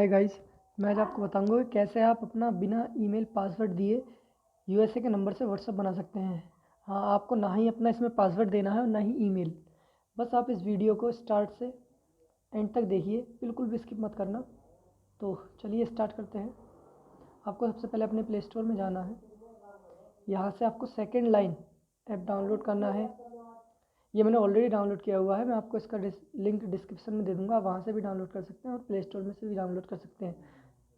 Hi guys, मैं आज आपको बताऊंगा कि कैसे आप अपना बिना ईमेल पासवर्ड दिए यूएसए के नंबर से व्हाट्सअप बना सकते हैं। हाँ, आपको ना ही अपना इसमें पासवर्ड देना है और ना ही ईमेल। बस आप इस वीडियो को स्टार्ट से एंड तक देखिए, बिल्कुल भी स्किप मत करना। तो चलिए स्टार्ट करते हैं। आपको सबसे पहले अपने प्ले स्टोर में जाना है। यहाँ से आपको सेकेंड लाइन ऐप डाउनलोड करना है। ये मैंने ऑलरेडी डाउनलोड किया हुआ है, मैं आपको इसका लिंक डिस्क्रिप्शन में दे दूँगा, वहाँ से भी डाउनलोड कर सकते हैं और प्ले स्टोर में से भी डाउनलोड कर सकते हैं।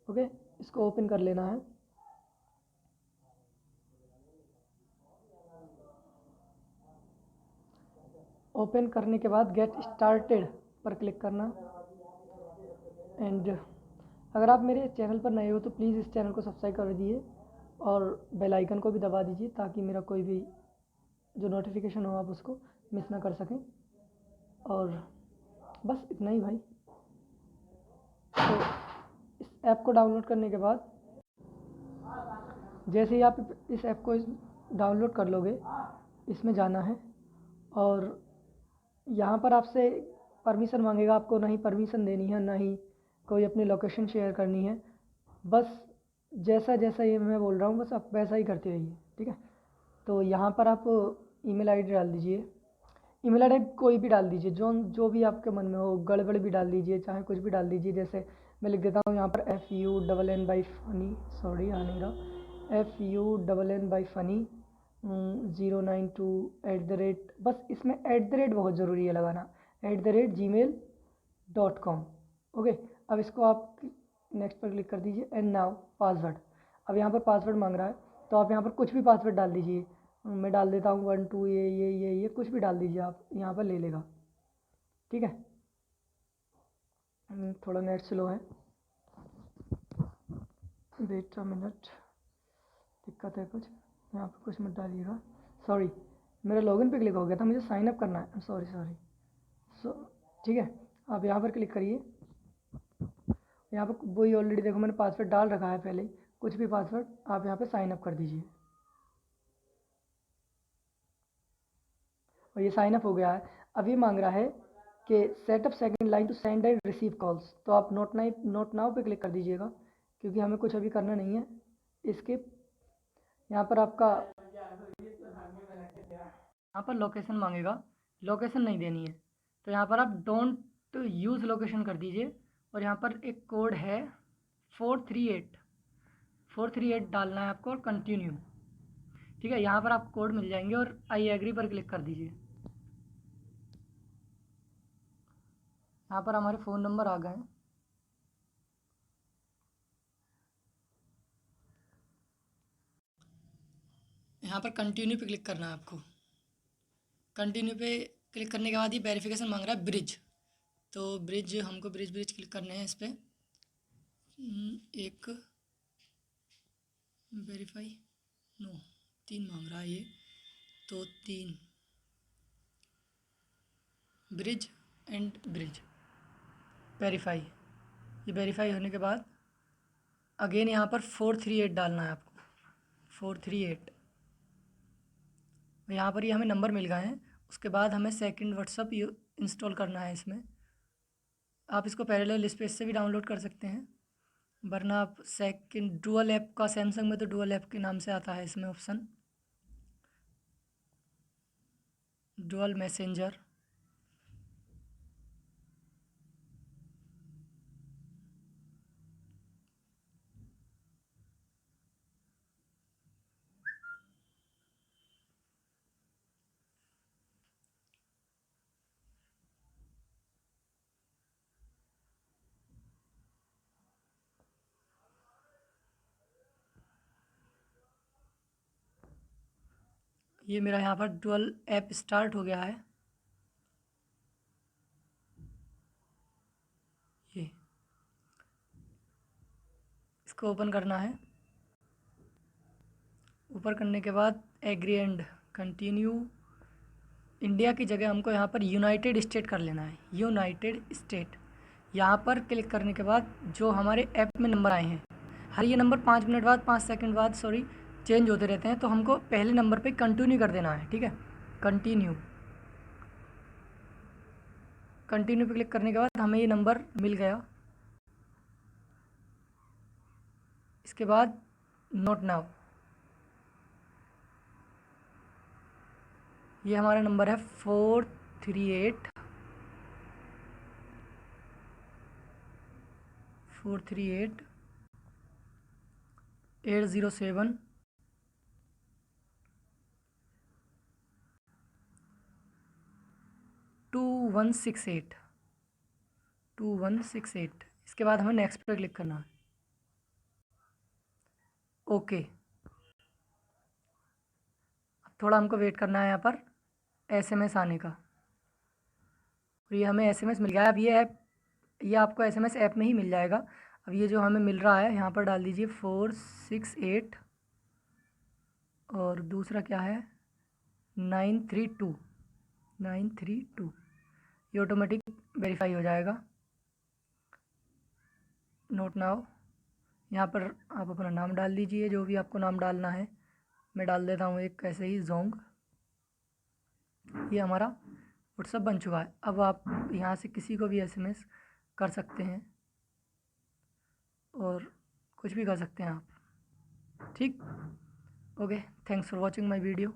ओके, इसको ओपन कर लेना है। ओपन करने के बाद गेट स्टार्टेड पर क्लिक करना। एंड अगर आप मेरे चैनल पर नए हो तो प्लीज़ इस चैनल को सब्सक्राइब कर दीजिए और बेल आइकन को भी दबा दीजिए ताकि मेरा कोई भी जो नोटिफिकेशन हो आप उसको मिस ना कर सकें। और बस इतना ही भाई। तो इस ऐप को डाउनलोड करने के बाद जैसे ही आप इस ऐप को डाउनलोड कर लोगे, इसमें जाना है और यहाँ पर आपसे परमिशन मांगेगा। आपको ना ही परमिशन देनी है, ना ही कोई अपनी लोकेशन शेयर करनी है। बस जैसा जैसा ये मैं बोल रहा हूँ बस आप वैसा ही करते रहिए, ठीक है। तो यहाँ पर आप ईमेल आईडी डाल दीजिए। ईमेल आईडी कोई भी डाल दीजिए, जो जो भी आपके मन में हो। गड़बड़ भी डाल दीजिए, चाहे कुछ भी डाल दीजिए। जैसे मैं लिख देता हूँ यहाँ पर FUNN सॉरी आ नहीं रहा, FUNN 092 बस इसमें @ बहुत ज़रूरी है लगाना, @gmail.com। ओके, अब इसको आप नेक्स्ट पर क्लिक कर दीजिए। And now password. अब यहाँ पर पासवर्ड मांग रहा है तो आप यहाँ पर कुछ भी पासवर्ड डाल दीजिए। मैं डाल देता हूँ 1 2 ये कुछ भी डाल दीजिए, आप यहाँ पर ले लेगा, ठीक है। थोड़ा नेट स्लो है, वेट अ मिनट, दिक्कत है कुछ। यहाँ पर कुछ मत डालिएगा। सॉरी, मेरा लॉगिन पे क्लिक हो गया था, मुझे साइन अप करना है। सॉरी ठीक है। आप यहाँ पर क्लिक करिए। यहाँ पर वही ऑलरेडी देखो मैंने पासवर्ड डाल रखा है पहले ही, कुछ भी पासवर्ड आप यहाँ पे साइन अप कर दीजिए। और ये साइन अप हो गया है। अब ये मांग रहा है कि setup second line to send and receive calls. तो आप नोट नाउ पे क्लिक कर दीजिएगा क्योंकि हमें कुछ अभी करना नहीं है। इसके यहाँ पर आपका यहाँ पर लोकेशन मांगेगा, लोकेशन नहीं देनी है तो यहाँ पर आप डोंट यूज़ लोकेशन कर दीजिए। और यहाँ पर एक कोड है 438 डालना है आपको और कंटिन्यू, ठीक है। यहाँ पर आपको कोड मिल जाएंगे और आई एग्री पर क्लिक कर दीजिए। यहाँ पर हमारे फ़ोन नंबर आ गए हैं। यहाँ पर कंटिन्यू पे क्लिक करना है आपको। कंटिन्यू पे क्लिक करने के बाद ये वेरिफिकेशन मांग रहा है ब्रिज। तो हमको ब्रिज क्लिक करने हैं इस पर। एक वेरीफाई नो 3 मांग रहा है ये, तो 3 ब्रिज वेरीफाई। ये वेरीफाई होने के बाद अगेन यहाँ पर 438 डालना है आपको, 438। यहाँ पर ये हमें नंबर मिल गए हैं। उसके बाद हमें सेकंड व्हाट्सअप इंस्टॉल करना है इसमें। आप इसको पैरेलल स्पेस से भी डाउनलोड कर सकते हैं, वरना आप सेकंड डुअल ऐप का, सैमसंग में तो डुअल ऐप के नाम से आता है इसमें ऑप्शन, डुअल मैसेंजर। ये मेरा यहाँ पर डुअल ऐप स्टार्ट हो गया है। ये इसको ओपन करना है। ऊपर करने के बाद एग्री एंड कंटिन्यू। इंडिया की जगह हमको यहाँ पर यूनाइटेड स्टेट कर लेना है, यूनाइटेड स्टेट। यहाँ पर क्लिक करने के बाद जो हमारे ऐप में नंबर आए हैं, हर ये नंबर 5 मिनट बाद 5 सेकंड बाद चेंज होते रहते हैं, तो हमको पहले नंबर पे कंटिन्यू कर देना है, ठीक है। कंटिन्यू पे क्लिक करने के बाद हमें ये नंबर मिल गया। इसके बाद नोट नाउ, ये हमारा नंबर है 438 807 2168। इसके बाद हमें नेक्स्ट पे क्लिक करना है। ओके, अब थोड़ा हमको वेट करना है यहाँ पर एसएमएस आने का। और ये हमें एसएमएस मिल गया है। अब ये ऐप, ये आपको एसएमएस ऐप में ही मिल जाएगा। अब ये जो हमें मिल रहा है यहाँ पर डाल दीजिए 468 और दूसरा क्या है 932। ये ऑटोमेटिक वेरीफाई हो जाएगा। नोट नाउ, यहाँ पर आप अपना नाम डाल दीजिए, जो भी आपको नाम डालना है। मैं डाल देता हूँ एक ऐसे ही जोंग। ये हमारा व्हाट्सअप बन चुका है। अब आप यहाँ से किसी को भी एसएमएस कर सकते हैं और कुछ भी कर सकते हैं आप। ठीक, okay, thanks for watching my video.